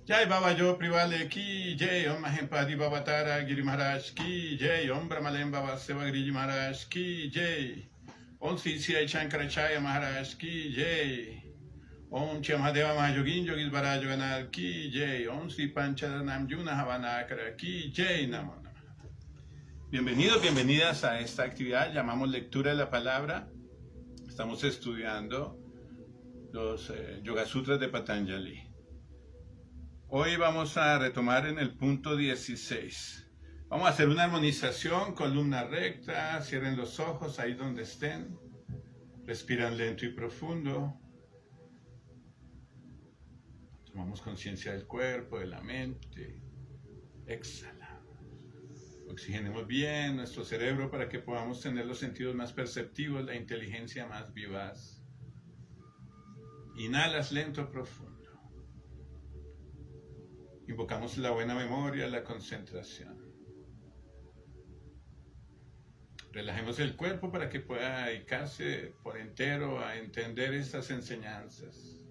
Jai Baba Jo Privale Ki Jai Om Mahempadi Baba Tara Giri Maharaj Ki Jai Om Brahmalem Baba Seva Giriji Maharaj Ki Jai Om Sri Sri Shankaracharya Maharaj Ki Jai Om Chamadeva Mahajogin Yogis Barajoganar Ki Jai Om Sri Panchadanam Yuna Havanakara Ki Jai Namo. Bienvenidos, bienvenidas a esta actividad, llamamos lectura de la palabra. Estamos estudiando los Yoga Sutras de Patanjali. Hoy vamos a retomar en el punto 16. Vamos a hacer una armonización, columna recta, cierren los ojos ahí donde estén. Respiran lento y profundo. Tomamos conciencia del cuerpo, de la mente. Exhalamos. Oxigenemos bien nuestro cerebro para que podamos tener los sentidos más perceptivos, la inteligencia más vivaz. Inhalas lento, profundo. Invocamos la buena memoria, la concentración. Relajemos el cuerpo para que pueda dedicarse por entero a entender estas enseñanzas.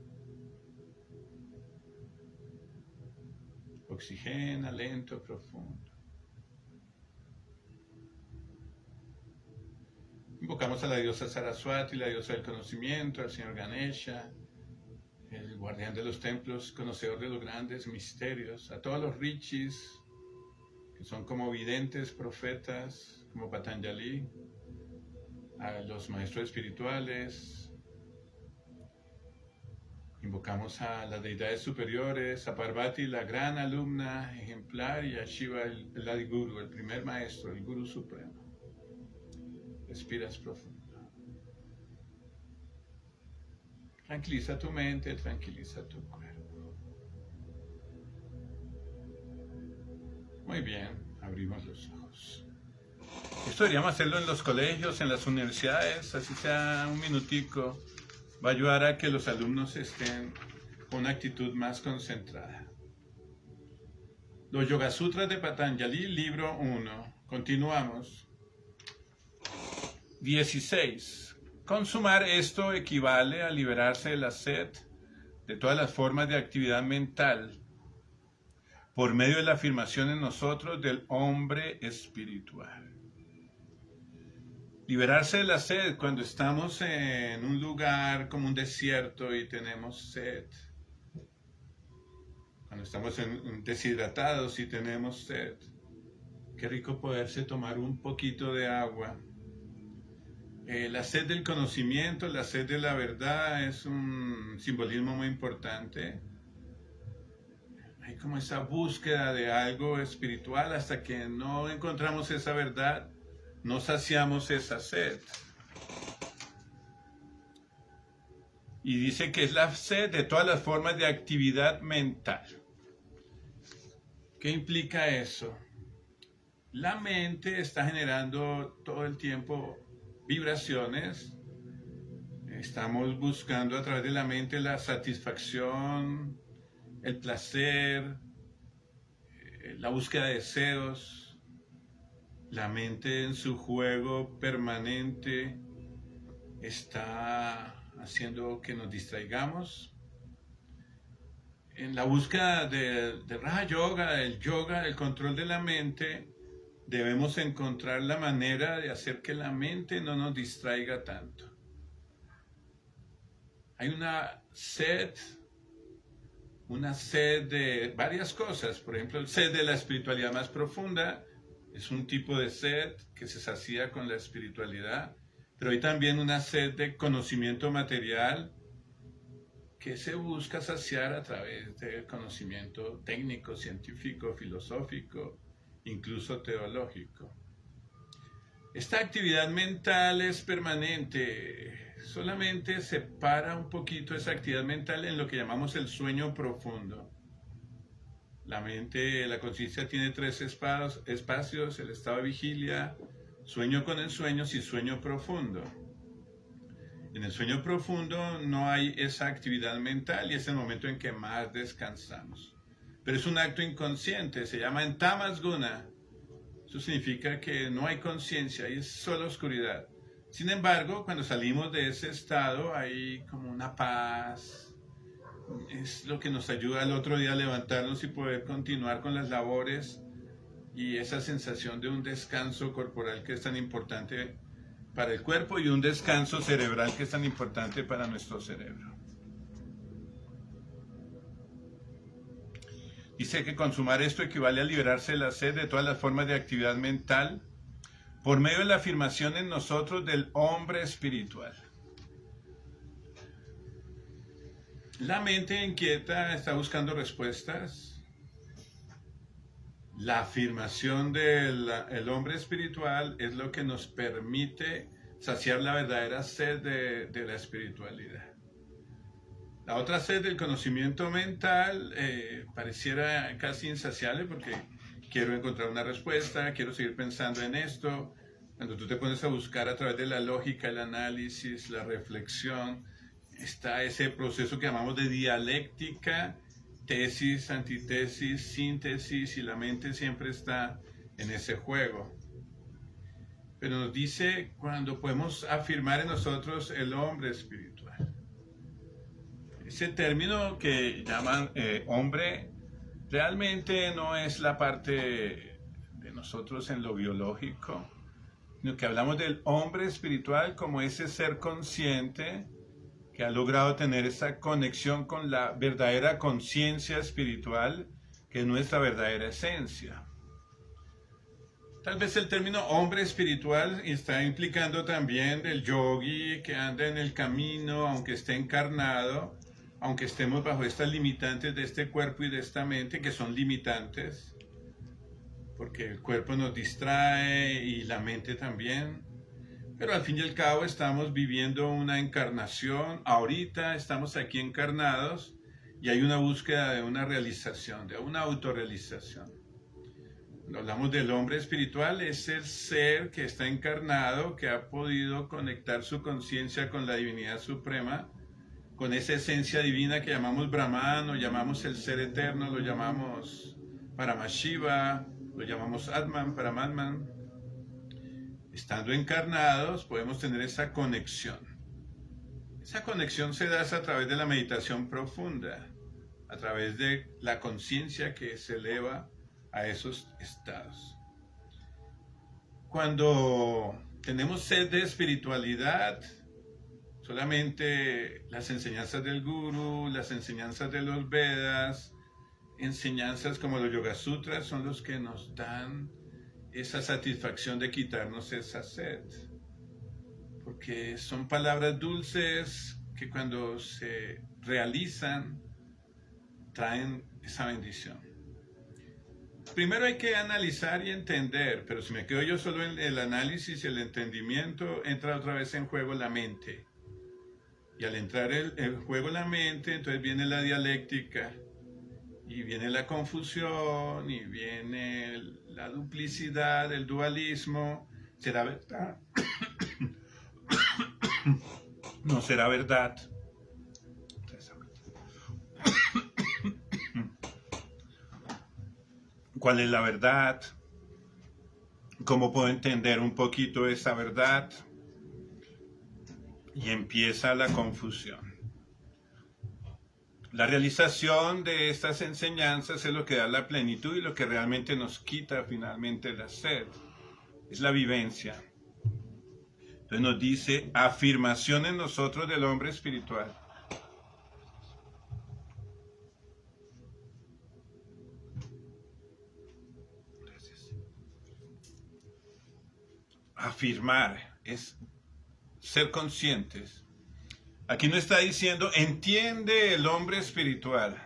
Oxigena lento, profundo. Invocamos a la diosa Saraswati, la diosa del conocimiento, al señor Ganesha, el guardián de los templos, conocedor de los grandes misterios, a todos los rishis, que son como videntes, profetas, como Patanjali, a los maestros espirituales. Invocamos a las deidades superiores, a Parvati, la gran alumna ejemplar, y a Shiva, el Adiguru, el primer maestro, el Guru Supremo. Respiras profundo. Tranquiliza tu mente, tranquiliza tu cuerpo. Muy bien, abrimos los ojos. Esto deberíamos hacerlo en los colegios, en las universidades, así sea un minutico. Va a ayudar a que los alumnos estén con una actitud más concentrada. Los Yoga Sutras de Patanjali, libro 1. Continuamos. 16. Consumar esto equivale a liberarse de la sed de todas las formas de actividad mental por medio de la afirmación en nosotros del hombre espiritual. Liberarse de la sed cuando estamos en un lugar como un desierto y tenemos sed. Cuando estamos deshidratados y tenemos sed. Qué rico poderse tomar un poquito de agua. La sed del conocimiento, la sed de la verdad es un simbolismo muy importante. Hay como esa búsqueda de algo espiritual hasta que no encontramos esa verdad, no saciamos esa sed. Y dice que es la sed de todas las formas de actividad mental. ¿Qué implica eso? La mente está generando todo el tiempo vibraciones. Estamos buscando a través de la mente la satisfacción, el placer, la búsqueda de deseos. La mente en su juego permanente está haciendo que nos distraigamos. En la búsqueda de Raja Yoga, el control de la mente, debemos encontrar la manera de hacer que la mente no nos distraiga tanto. Hay una sed de varias cosas. Por ejemplo, el sed de la espiritualidad más profunda es un tipo de sed que se sacía con la espiritualidad. Pero hay también una sed de conocimiento material que se busca saciar a través del conocimiento técnico, científico, filosófico, incluso teológico. Esta actividad mental es permanente, solamente se para un poquito esa actividad mental en lo que llamamos el sueño profundo. La mente, la conciencia tiene 3 espacios, el estado de vigilia, sueño con ensueños y sueño profundo. En el sueño profundo no hay esa actividad mental y es el momento en que más descansamos. Pero es un acto inconsciente, se llama en Tamas Guna. Eso significa que no hay conciencia, y es solo oscuridad. Sin embargo, cuando salimos de ese estado hay como una paz, es lo que nos ayuda al otro día a levantarnos y poder continuar con las labores, y esa sensación de un descanso corporal que es tan importante para el cuerpo y un descanso cerebral que es tan importante para nuestro cerebro. Dice que consumar esto equivale a liberarse de la sed de todas las formas de actividad mental por medio de la afirmación en nosotros del hombre espiritual. La mente inquieta está buscando respuestas. La afirmación del hombre espiritual es lo que nos permite saciar la verdadera sed de la espiritualidad. La otra sed del conocimiento mental pareciera casi insaciable porque quiero encontrar una respuesta, quiero seguir pensando en esto. Cuando tú te pones a buscar a través de la lógica, el análisis, la reflexión, está ese proceso que llamamos de dialéctica, tesis, antitesis, síntesis, y la mente siempre está en ese juego. Pero nos dice cuando podemos afirmar en nosotros el hombre espiritual. Ese término que llaman hombre realmente no es la parte de nosotros en lo biológico, sino que hablamos del hombre espiritual como ese ser consciente que ha logrado tener esa conexión con la verdadera conciencia espiritual, que es nuestra verdadera esencia. Tal vez el término hombre espiritual está implicando también el yogi que anda en el camino, aunque esté encarnado, aunque estemos bajo estas limitantes de este cuerpo y de esta mente, que son limitantes, porque el cuerpo nos distrae y la mente también. Pero al fin y al cabo estamos viviendo una encarnación, ahorita estamos aquí encarnados y hay una búsqueda de una realización, de una autorrealización. Cuando hablamos del hombre espiritual, es el ser que está encarnado, que ha podido conectar su conciencia con la divinidad suprema, con esa esencia divina que llamamos Brahman, lo llamamos el ser eterno, lo llamamos Paramashiva, lo llamamos Atman, Paramatman. Estando encarnados podemos tener esa conexión. Esa conexión se da a través de la meditación profunda, a través de la conciencia que se eleva a esos estados. Cuando tenemos sed de espiritualidad, solamente las enseñanzas del Guru, las enseñanzas de los Vedas, enseñanzas como los Yoga Sutras son los que nos dan esa satisfacción de quitarnos esa sed, porque son palabras dulces que cuando se realizan traen esa bendición. Primero hay que analizar y entender, pero si me quedo yo solo en el análisis y el entendimiento, entra otra vez en juego la mente, y al entrar en juego la mente, entonces viene la dialéctica, y viene la confusión, y viene la duplicidad, el dualismo. ¿Será verdad? ¿No será verdad? ¿Cuál es la verdad? ¿Cómo puedo entender un poquito esa verdad? Y empieza la confusión. La realización de estas enseñanzas es lo que da la plenitud y lo que realmente nos quita finalmente la sed. Es la vivencia. Entonces nos dice afirmación en nosotros del hombre espiritual. Gracias. Afirmar es ser conscientes. Aquí no está diciendo, entiende el hombre espiritual.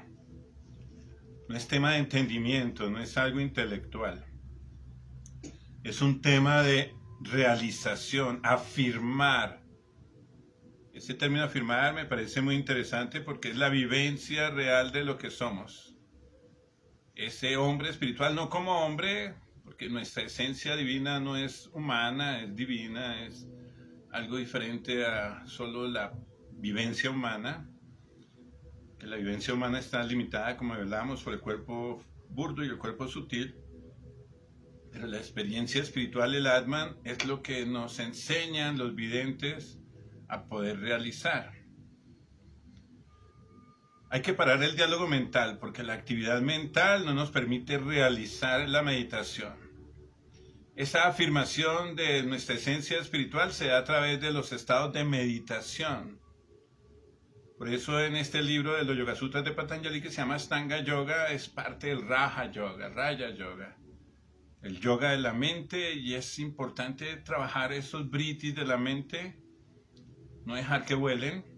No es tema de entendimiento, no es algo intelectual. Es un tema de realización, afirmar. Ese término afirmar me parece muy interesante porque es la vivencia real de lo que somos. Ese hombre espiritual, no como hombre, porque nuestra esencia divina no es humana, es divina, es algo diferente a solo la vivencia humana, que la vivencia humana está limitada, como hablamos, por el cuerpo burdo y el cuerpo sutil, pero la experiencia espiritual, el Atman, es lo que nos enseñan los videntes a poder realizar. hay que parar el diálogo mental porque la actividad mental no nos permite realizar la meditación. Esa afirmación de nuestra esencia espiritual se da a través de los estados de meditación. Por eso en este libro de los Yoga Sutras de Patanjali que se llama Ashtanga Yoga es parte del Raja Yoga, Raya Yoga, el yoga de la mente, y es importante trabajar esos britis de la mente, no dejar que vuelen.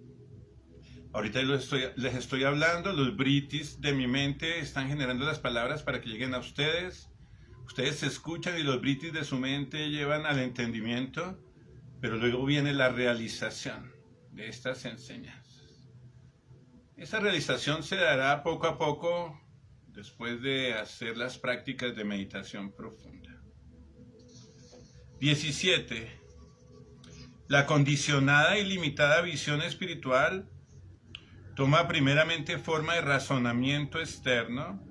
Ahorita les estoy hablando, los britis de mi mente están generando las palabras para que lleguen a ustedes. Ustedes se escuchan y los britis de su mente llevan al entendimiento, pero luego viene la realización de estas enseñanzas. Esa realización se dará poco a poco después de hacer las prácticas de meditación profunda. 17. La condicionada y limitada visión espiritual toma primeramente forma de razonamiento externo,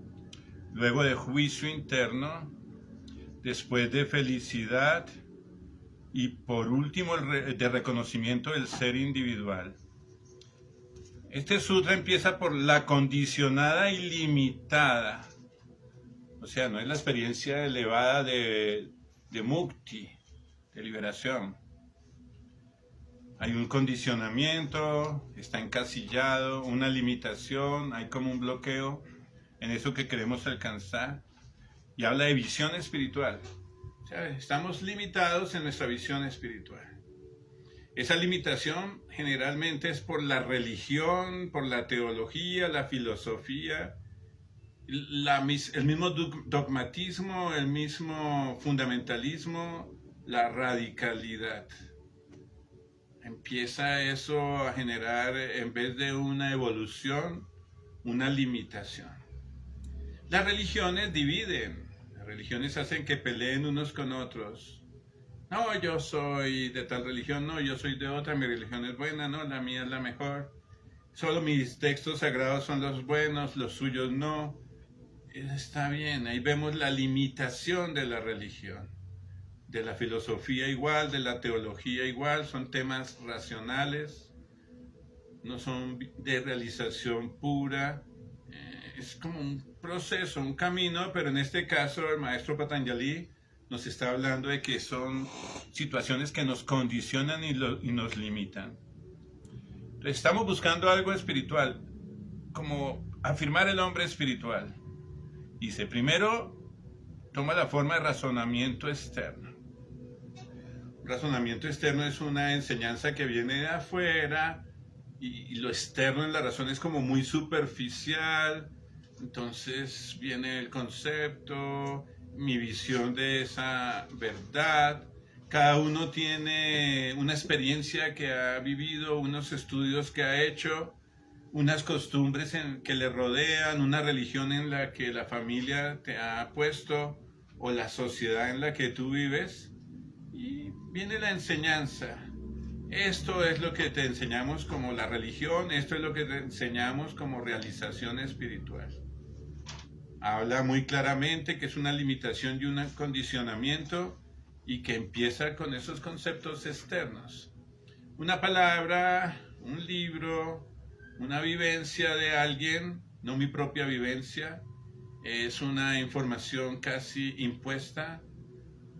luego de juicio interno, después de felicidad y por último de reconocimiento del ser individual. Este sutra empieza por la condicionada y limitada, o sea, no es la experiencia elevada de mukti, de liberación. Hay un condicionamiento, está encasillado, una limitación, hay como un bloqueo en eso que queremos alcanzar. Y habla de visión espiritual. O sea, estamos limitados en nuestra visión espiritual. Esa limitación generalmente es por la religión, por la teología, la filosofía, el mismo dogmatismo, el mismo fundamentalismo, la radicalidad. Empieza eso a generar, en vez de una evolución, una limitación. Las religiones dividen, las religiones hacen que peleen unos con otros. No, yo soy de tal religión, no, yo soy de otra, mi religión es buena, no, la mía es la mejor. Solo mis textos sagrados son los buenos, los suyos no. Está bien, ahí vemos la limitación de la religión. De la filosofía igual, de la teología igual, son temas racionales, no son de realización pura, es como un proceso, un camino, pero en este caso el maestro Patanjali nos está hablando de que son situaciones que nos condicionan y nos limitan. Entonces, estamos buscando algo espiritual, como afirmar el hombre espiritual. Dice, primero, toma la forma de razonamiento externo. Razonamiento externo es una enseñanza que viene de afuera y lo externo en la razón es como muy superficial. Entonces viene el concepto, mi visión de esa verdad. Cada uno tiene una experiencia que ha vivido, unos estudios que ha hecho, unas costumbres que le rodean, una religión en la que la familia te ha puesto o la sociedad en la que tú vives. Y viene la enseñanza. Esto es lo que te enseñamos como la religión, esto es lo que te enseñamos como realización espiritual. Habla muy claramente que es una limitación y un acondicionamiento y que empieza con esos conceptos externos. Una palabra, un libro, una vivencia de alguien, no mi propia vivencia, es una información casi impuesta.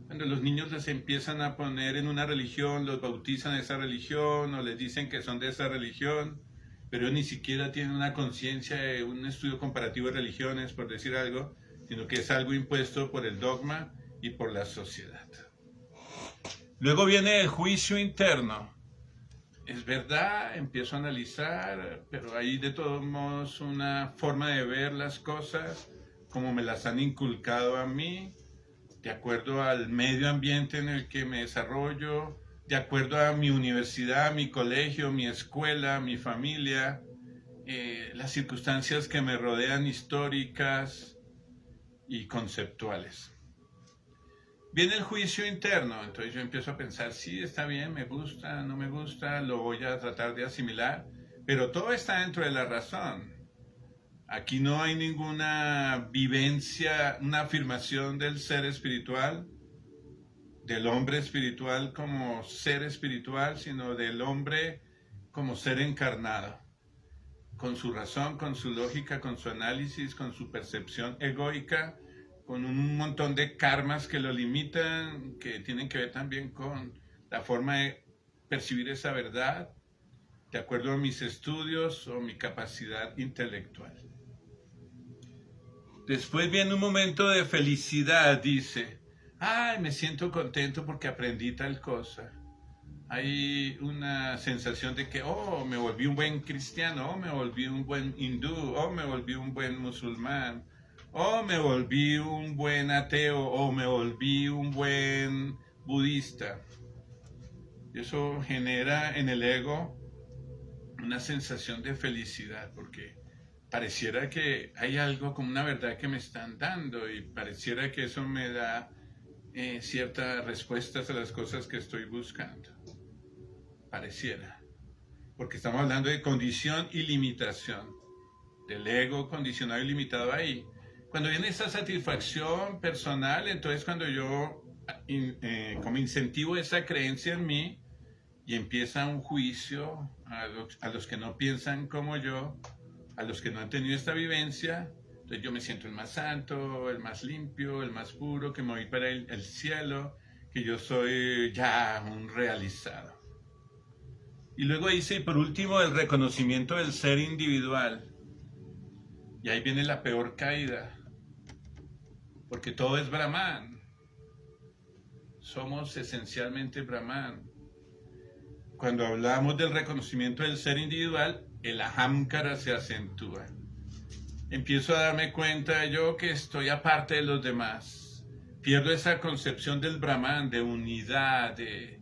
Cuando los niños les empiezan a poner en una religión, los bautizan de esa religión o les dicen que son de esa religión, pero ni siquiera tienen una conciencia de un estudio comparativo de religiones, por decir algo, sino que es algo impuesto por el dogma y por la sociedad. Luego viene el juicio interno. Es verdad, empiezo a analizar, pero hay de todos modos una forma de ver las cosas como me las han inculcado a mí, de acuerdo al medio ambiente en el que me desarrollo, de acuerdo a mi universidad, mi colegio, mi escuela, mi familia, las circunstancias que me rodean históricas y conceptuales. Viene el juicio interno, entonces yo empiezo a pensar, sí, está bien, me gusta, no me gusta, lo voy a tratar de asimilar, pero todo está dentro de la razón. Aquí no hay ninguna vivencia, una afirmación del ser espiritual, del hombre espiritual como ser espiritual, sino del hombre como ser encarnado, con su razón, con su lógica, con su análisis, con su percepción egoica, con un montón de karmas que lo limitan, que tienen que ver también con la forma de percibir esa verdad, de acuerdo a mis estudios o mi capacidad intelectual. Después viene un momento de felicidad, dice, ay, me siento contento porque aprendí tal cosa. Hay una sensación de que, oh, me volví un buen cristiano, oh, me volví un buen hindú, oh, me volví un buen musulmán, oh, me volví un buen ateo, oh, me volví un buen budista. Eso genera en el ego una sensación de felicidad, porque pareciera que hay algo como una verdad que me están dando y pareciera que eso me da ciertas respuestas a las cosas que estoy buscando. Pareciera. Porque estamos hablando de condición y limitación. Del ego condicionado y limitado ahí. Cuando viene esa satisfacción personal, entonces cuando yo como incentivo esa creencia en mí y empieza un juicio a los que no piensan como yo, a los que no han tenido esta vivencia, entonces yo me siento el más santo, el más limpio, el más puro, que me voy para el cielo, que yo soy ya un realizado. Y luego dice, y por último, el reconocimiento del ser individual. Y ahí viene la peor caída, porque todo es Brahman. Somos esencialmente Brahman. Cuando hablamos del reconocimiento del ser individual, el ahamkara se acentúa. Empiezo a darme cuenta yo que estoy aparte de los demás. Pierdo esa concepción del Brahman, de unidad, de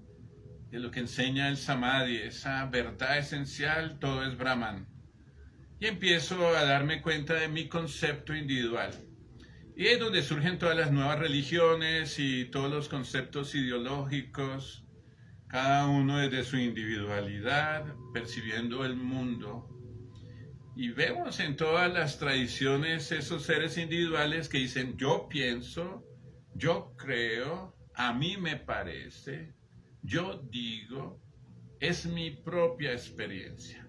lo que enseña el Samadhi, esa verdad esencial, todo es Brahman. Y empiezo a darme cuenta de mi concepto individual. Y es donde surgen todas las nuevas religiones y todos los conceptos ideológicos, cada uno desde su individualidad, percibiendo el mundo. Y vemos en todas las tradiciones esos seres individuales que dicen, yo pienso, yo creo, a mí me parece, yo digo, es mi propia experiencia.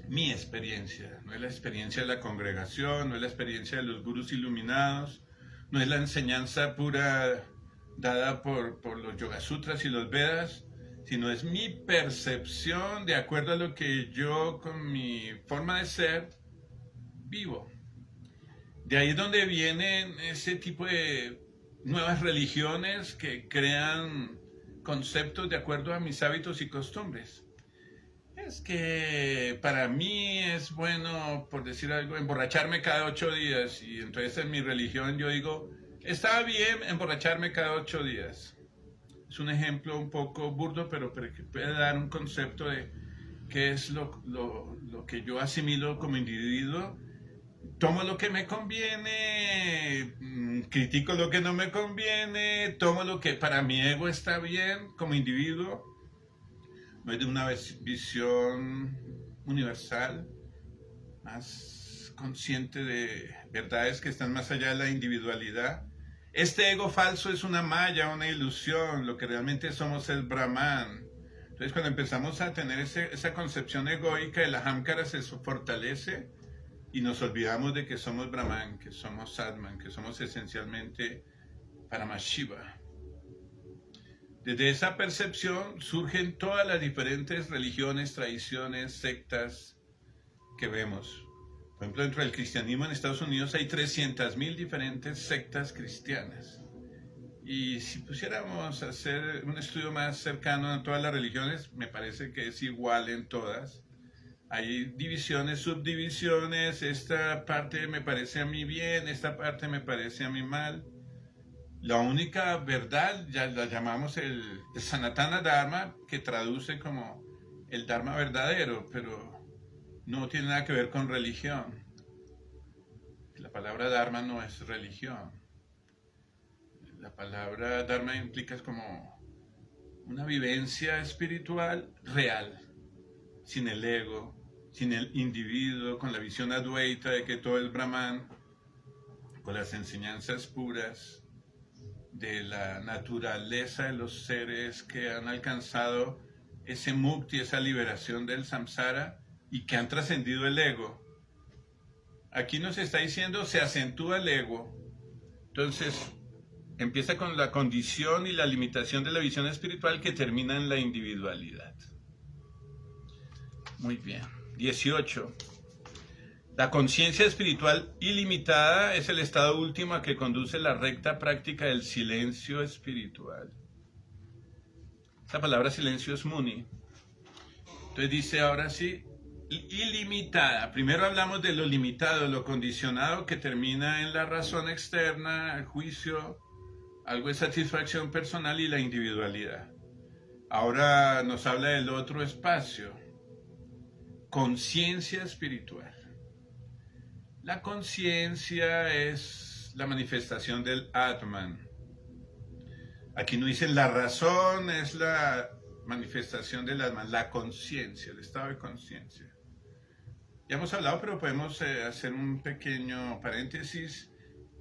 Mi experiencia, no es la experiencia de la congregación, no es la experiencia de los gurús iluminados, no es la enseñanza pura dada por los Yoga Sutras y los Vedas, sino es mi percepción de acuerdo a lo que yo con mi forma de ser vivo. De ahí es donde vienen ese tipo de nuevas religiones que crean conceptos de acuerdo a mis hábitos y costumbres. Es que para mí es bueno, por decir algo, emborracharme cada 8 días. Y entonces en mi religión yo digo, está bien emborracharme cada 8 días. Es un ejemplo un poco burdo, pero que puede dar un concepto de qué es lo que yo asimilo como individuo. Tomo lo que me conviene, critico lo que no me conviene, tomo lo que para mi ego está bien como individuo. No es de una visión universal, más consciente de verdades que están más allá de la individualidad. Este ego falso es una maya, una ilusión, lo que realmente somos es Brahman. Entonces cuando empezamos a tener esa concepción egoica, el ahamkara se fortalece y nos olvidamos de que somos Brahman, que somos Atman, que somos esencialmente Paramashiva. Desde esa percepción surgen todas las diferentes religiones, tradiciones, sectas que vemos. Por ejemplo, dentro del cristianismo en Estados Unidos hay 300,000 diferentes sectas cristianas. Y si pusiéramos a hacer un estudio más cercano a todas las religiones, me parece que es igual en todas. Hay divisiones, subdivisiones, esta parte me parece a mí bien, esta parte me parece a mí mal. La única verdad, ya la llamamos el Sanatana Dharma, que traduce como el Dharma verdadero, pero no tiene nada que ver con religión. La palabra Dharma no es religión. La palabra Dharma implica como una vivencia espiritual real, sin el ego, sin el individuo, con la visión advaita de que todo es Brahman, con las enseñanzas puras de la naturaleza de los seres que han alcanzado ese mukti, esa liberación del samsara, y que han trascendido el ego. Aquí nos está diciendo, se acentúa el ego. Entonces, empieza con la condición y la limitación de la visión espiritual que termina en la individualidad. Muy bien. 18. La conciencia espiritual ilimitada es el estado último a que conduce la recta práctica del silencio espiritual. Esta palabra silencio es muni. Entonces dice ahora sí, ilimitada. Primero hablamos de lo limitado, lo condicionado que termina en la razón externa, el juicio, algo de satisfacción personal y la individualidad. Ahora nos habla del otro espacio, conciencia espiritual. La conciencia es la manifestación del Atman. Aquí no dicen la razón, es la manifestación del Atman, la conciencia, el estado de conciencia. Ya hemos hablado, pero podemos hacer un pequeño paréntesis.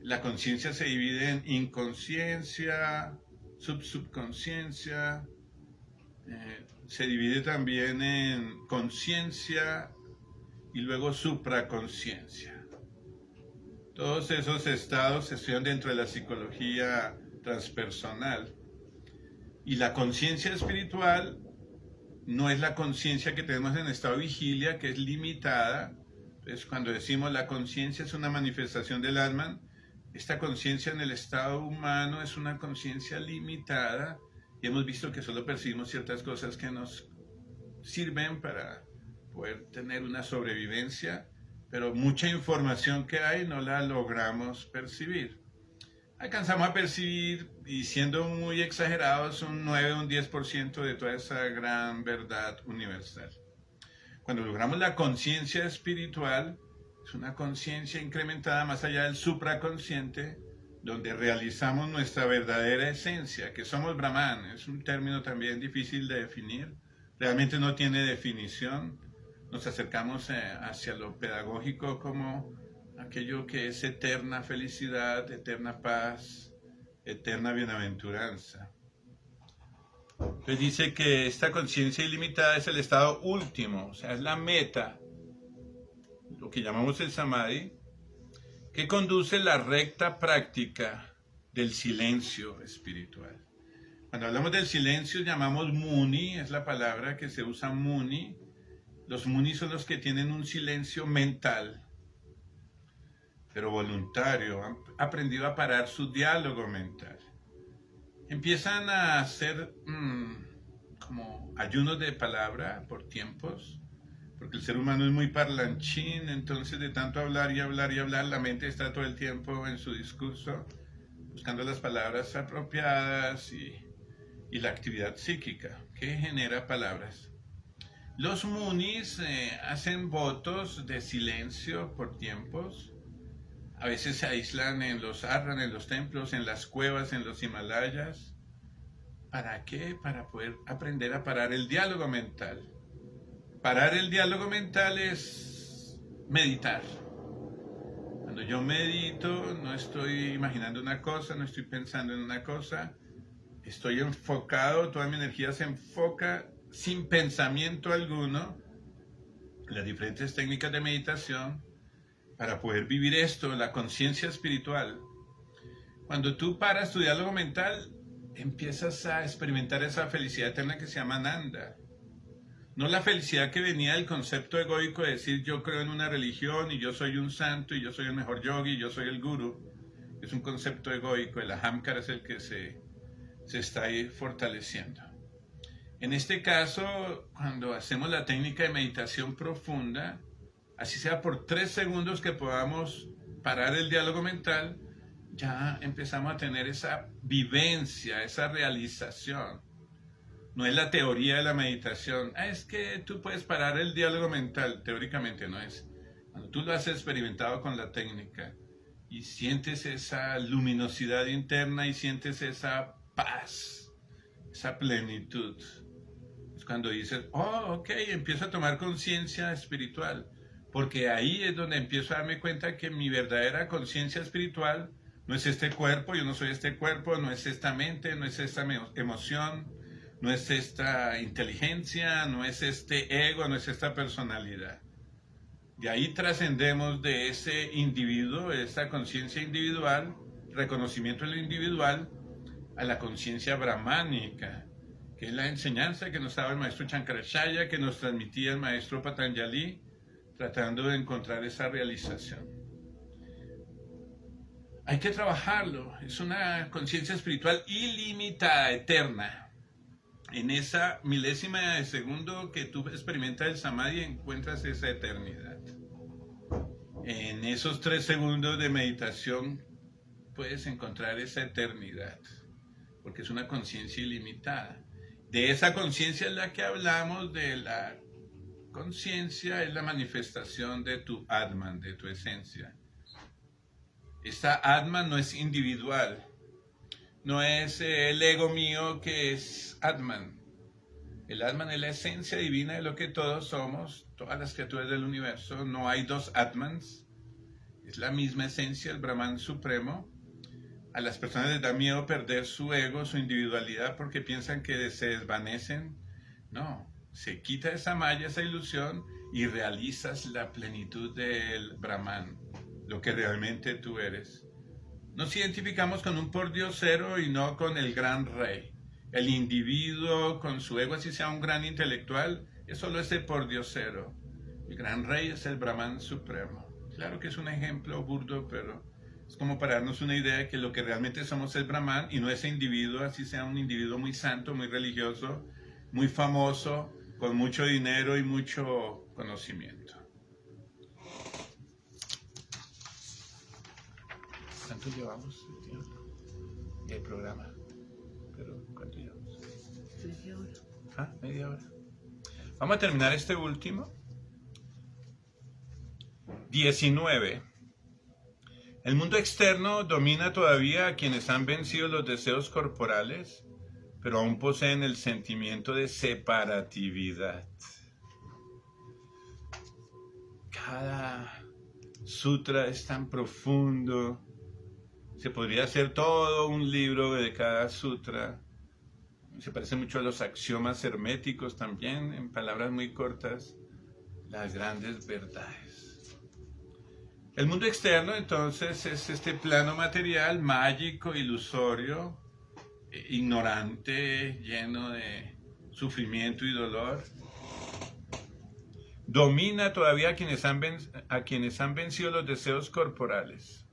La conciencia se divide en inconsciencia, subconsciencia, se divide también en conciencia y luego supraconsciencia. Todos esos estados se estudian dentro de la psicología transpersonal. Y la conciencia espiritual no es la conciencia que tenemos en estado de vigilia, que es limitada. Entonces, cuando decimos la conciencia es una manifestación del Atman, esta conciencia en el estado humano es una conciencia limitada y hemos visto que solo percibimos ciertas cosas que nos sirven para poder tener una sobrevivencia, pero mucha información que hay no la logramos percibir. Alcanzamos a percibir, y siendo muy exagerados, un 9 o un 10% de toda esa gran verdad universal. Cuando logramos la conciencia espiritual, es una conciencia incrementada más allá del supraconsciente, donde realizamos nuestra verdadera esencia, que somos Brahman. Es un término también difícil de definir, realmente no tiene definición. Nos acercamos hacia lo pedagógico como aquello que es eterna felicidad, eterna paz, eterna bienaventuranza. Entonces dice que esta conciencia ilimitada es el estado último, o sea, es la meta, lo que llamamos el samadhi, que conduce la recta práctica del silencio espiritual. Cuando hablamos del silencio llamamos muni, es la palabra que se usa muni. Los munis son los que tienen un silencio mental, pero voluntario, han aprendido a parar su diálogo mental. Empiezan a hacer como ayunos de palabra por tiempos, porque el ser humano es muy parlanchín, entonces de tanto hablar y hablar y hablar, la mente está todo el tiempo en su discurso, buscando las palabras apropiadas y la actividad psíquica que genera palabras. Los munis hacen votos de silencio por tiempos. A veces se aíslan en los ashram, en los templos, en las cuevas, en los Himalayas. ¿Para qué? Para poder aprender a parar el diálogo mental. Parar el diálogo mental es meditar. Cuando yo medito, no estoy imaginando una cosa, no estoy pensando en una cosa. Estoy enfocado, toda mi energía se enfoca sin pensamiento alguno, las diferentes técnicas de meditación, para poder vivir esto, la conciencia espiritual. Cuando tú paras tu diálogo mental, empiezas a experimentar esa felicidad eterna que se llama Ananda. No la felicidad que venía del concepto egoico de decir yo creo en una religión y yo soy un santo y yo soy el mejor yogi y yo soy el guru. Es un concepto egoico, el ahamkara es el que se está ahí fortaleciendo. En este caso, cuando hacemos la técnica de meditación profunda, así sea por 3 segundos que podamos parar el diálogo mental, ya empezamos a tener esa vivencia, esa realización. No es la teoría de la meditación. Es que tú puedes parar el diálogo mental. Teóricamente no es. Cuando tú lo has experimentado con la técnica y sientes esa luminosidad interna y sientes esa paz, esa plenitud, es cuando dices, oh, ok, empiezo a tomar conciencia espiritual. Porque ahí es donde empiezo a darme cuenta que mi verdadera conciencia espiritual no es este cuerpo, yo no soy este cuerpo, no es esta mente, no es esta emoción, no es esta inteligencia, no es este ego, no es esta personalidad. De ahí trascendemos de ese individuo, de esa conciencia individual, reconocimiento de lo individual, a la conciencia brahmánica, que es la enseñanza que nos daba el maestro Shankaracharya, que nos transmitía el maestro Patanjali, tratando de encontrar esa realización. Hay que trabajarlo, es una conciencia espiritual ilimitada, eterna. En esa milésima de segundo que tú experimentas el samadhi encuentras esa eternidad. En esos 3 segundos de meditación puedes encontrar esa eternidad, porque es una conciencia ilimitada. De esa conciencia es la que hablamos, de la conciencia es la manifestación de tu Atman, de tu esencia. Esta Atman no es individual, no es el ego mío que es Atman. El Atman es la esencia divina de lo que todos somos, todas las criaturas del universo. No hay 2 Atmans, es la misma esencia, el Brahman supremo. A las personas les da miedo perder su ego, su individualidad, porque piensan que se desvanecen. No, se quita esa malla, esa ilusión, y realizas la plenitud del Brahman, lo que realmente tú eres. Nos identificamos con un pordiosero y no con el gran rey. El individuo con su ego, así sea un gran intelectual, es solo ese pordiosero. El gran rey es el Brahman supremo. Claro que es un ejemplo burdo, pero es como para darnos una idea de que lo que realmente somos es Brahman y no ese individuo, así sea un individuo muy santo, muy religioso, muy famoso, con mucho dinero y mucho conocimiento. ¿Cuánto llevamos el programa? ¿Pero cuánto llevamos? Media hora. Ah, media hora. Vamos a terminar este último. 19. El mundo externo domina todavía a quienes han vencido los deseos corporales, pero aún poseen el sentimiento de separatividad. Cada sutra es tan profundo. Se podría hacer todo un libro de cada sutra. Se parece mucho a los axiomas herméticos también, en palabras muy cortas, las grandes verdades. El mundo externo, entonces, es este plano material mágico, ilusorio, ignorante, lleno de sufrimiento y dolor. Domina todavía a quienes han vencido los deseos corporales.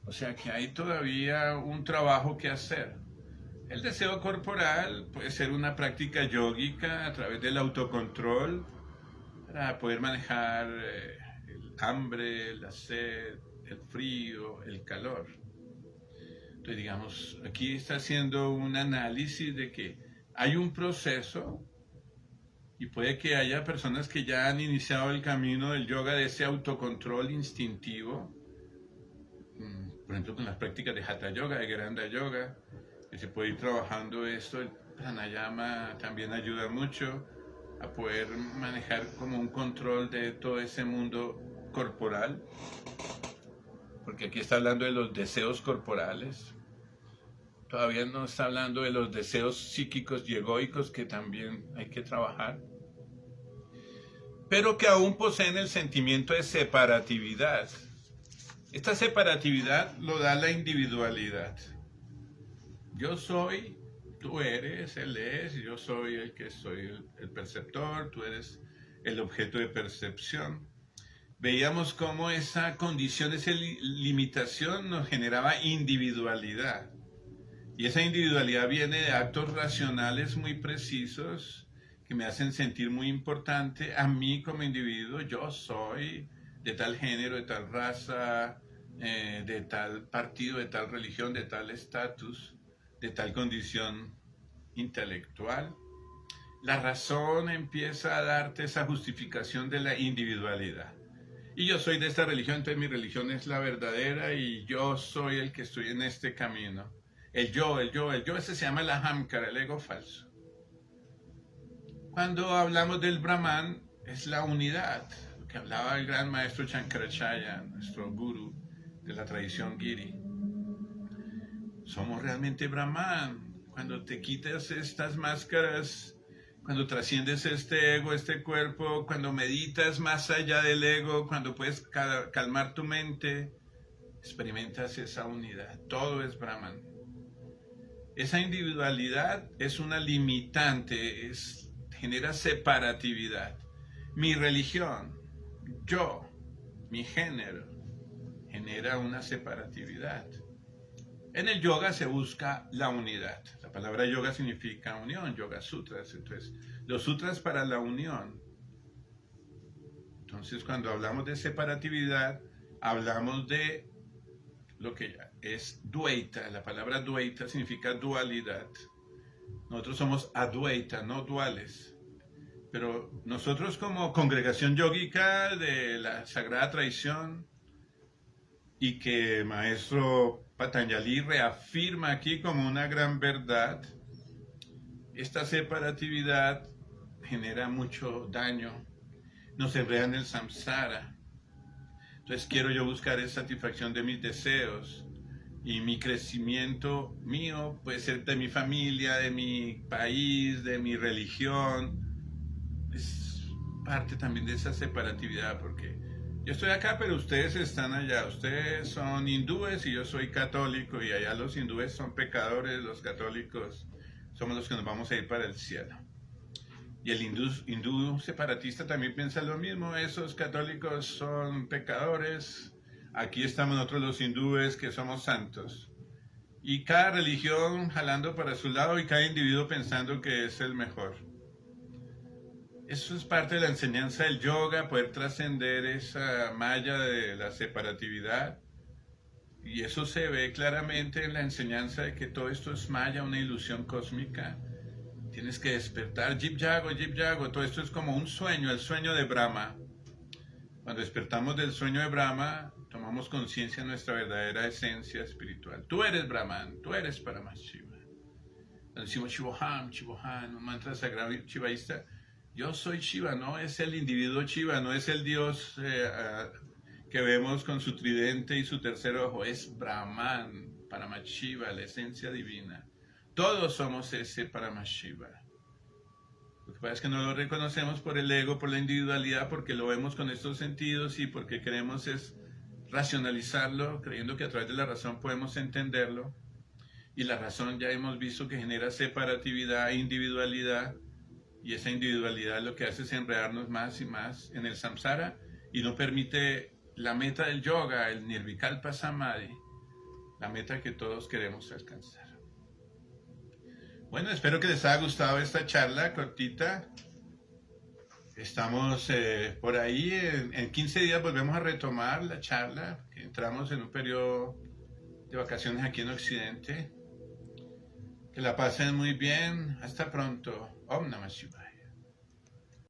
O sea que hay todavía un trabajo que hacer. El deseo corporal puede ser una práctica yógica a través del autocontrol para poder manejar el hambre, la sed, el frío, el calor. Entonces, digamos, aquí está haciendo un análisis de que hay un proceso y puede que haya personas que ya han iniciado el camino del yoga, de ese autocontrol instintivo, por ejemplo, con las prácticas de Hatha Yoga, de Garanda Yoga, que se puede ir trabajando esto. El pranayama también ayuda mucho a poder manejar como un control de todo ese mundo corporal, porque aquí está hablando de los deseos corporales. Todavía no está hablando de los deseos psíquicos y egoicos, que también hay que trabajar, pero que aún poseen el sentimiento de separatividad. Esta separatividad lo da la individualidad. Yo soy, tú eres, él es, yo soy el que soy el perceptor, tú eres el objeto de percepción. Veíamos cómo esa condición, esa limitación nos generaba individualidad. Y esa individualidad viene de actos racionales muy precisos que me hacen sentir muy importante a mí como individuo. Yo soy de tal género, de tal raza, de tal partido, de tal religión, de tal estatus, de tal condición intelectual. La razón empieza a darte esa justificación de la individualidad. Y yo soy de esta religión, entonces mi religión es la verdadera y yo soy el que estoy en este camino. El yo, ese se llama el ahamkara, el ego falso. Cuando hablamos del Brahman, es la unidad, lo que hablaba el gran maestro Shankaracharya, nuestro guru de la tradición Giri. Somos realmente Brahman. cuando te quitas estas máscaras, cuando trasciendes este ego, este cuerpo, cuando meditas más allá del ego, cuando puedes calmar tu mente, experimentas esa unidad. Todo es Brahman. Esa individualidad es una limitante, genera separatividad. Mi religión, yo, mi género, genera una separatividad. En el yoga se busca la unidad. La palabra yoga significa unión, yoga sutras. Entonces, los sutras para la unión. Entonces, cuando hablamos de separatividad, hablamos de lo que es Dvaita. La palabra Dvaita significa dualidad. Nosotros somos Advaita, no duales. Pero nosotros como congregación yógica de la sagrada tradición, y que el maestro Patanjali reafirma aquí como una gran verdad, esta separatividad genera mucho daño, nos enreda en el samsara. Entonces quiero yo buscar esa satisfacción de mis deseos, y mi crecimiento mío puede ser de mi familia, de mi país, de mi religión. Es parte también de esa separatividad, porque yo estoy acá, pero ustedes están allá. Ustedes son hindúes y yo soy católico, y allá los hindúes son pecadores, los católicos somos los que nos vamos a ir para el cielo. Y el hindú separatista también piensa lo mismo. Esos católicos son pecadores. Aquí estamos nosotros los hindúes que somos santos. Y cada religión jalando para su lado y cada individuo pensando que es el mejor. Eso es parte de la enseñanza del yoga, poder trascender esa malla de la separatividad. Y eso se ve claramente en la enseñanza de que todo esto es maya, una ilusión cósmica. Tienes que despertar, Jip Yago, todo esto es como un sueño, el sueño de Brahma. Cuando despertamos del sueño de Brahma, tomamos conciencia de nuestra verdadera esencia espiritual. Tú eres Brahman, tú eres Paramashiva. Cuando decimos Shivoham, un mantra sagrado shivaísta, yo soy Shiva, no es el individuo Shiva, no es el Dios que vemos con su tridente y su tercer ojo, es Brahman, Paramashiva, la esencia divina. Todos somos ese Paramashiva. Lo que pasa es que no lo reconocemos por el ego, por la individualidad, porque lo vemos con estos sentidos y porque queremos es racionalizarlo, creyendo que a través de la razón podemos entenderlo. Y la razón ya hemos visto que genera separatividad e individualidad. Y esa individualidad lo que hace es enredarnos más y más en el samsara y no permite la meta del yoga, el nirvikalpa samadhi, la meta que todos queremos alcanzar. Bueno, espero que les haya gustado esta charla cortita. Estamos por ahí, en 15 días volvemos a retomar la charla, que entramos en un periodo de vacaciones aquí en Occidente. Que la pasen muy bien. Hasta pronto. Om Namah Shivaya.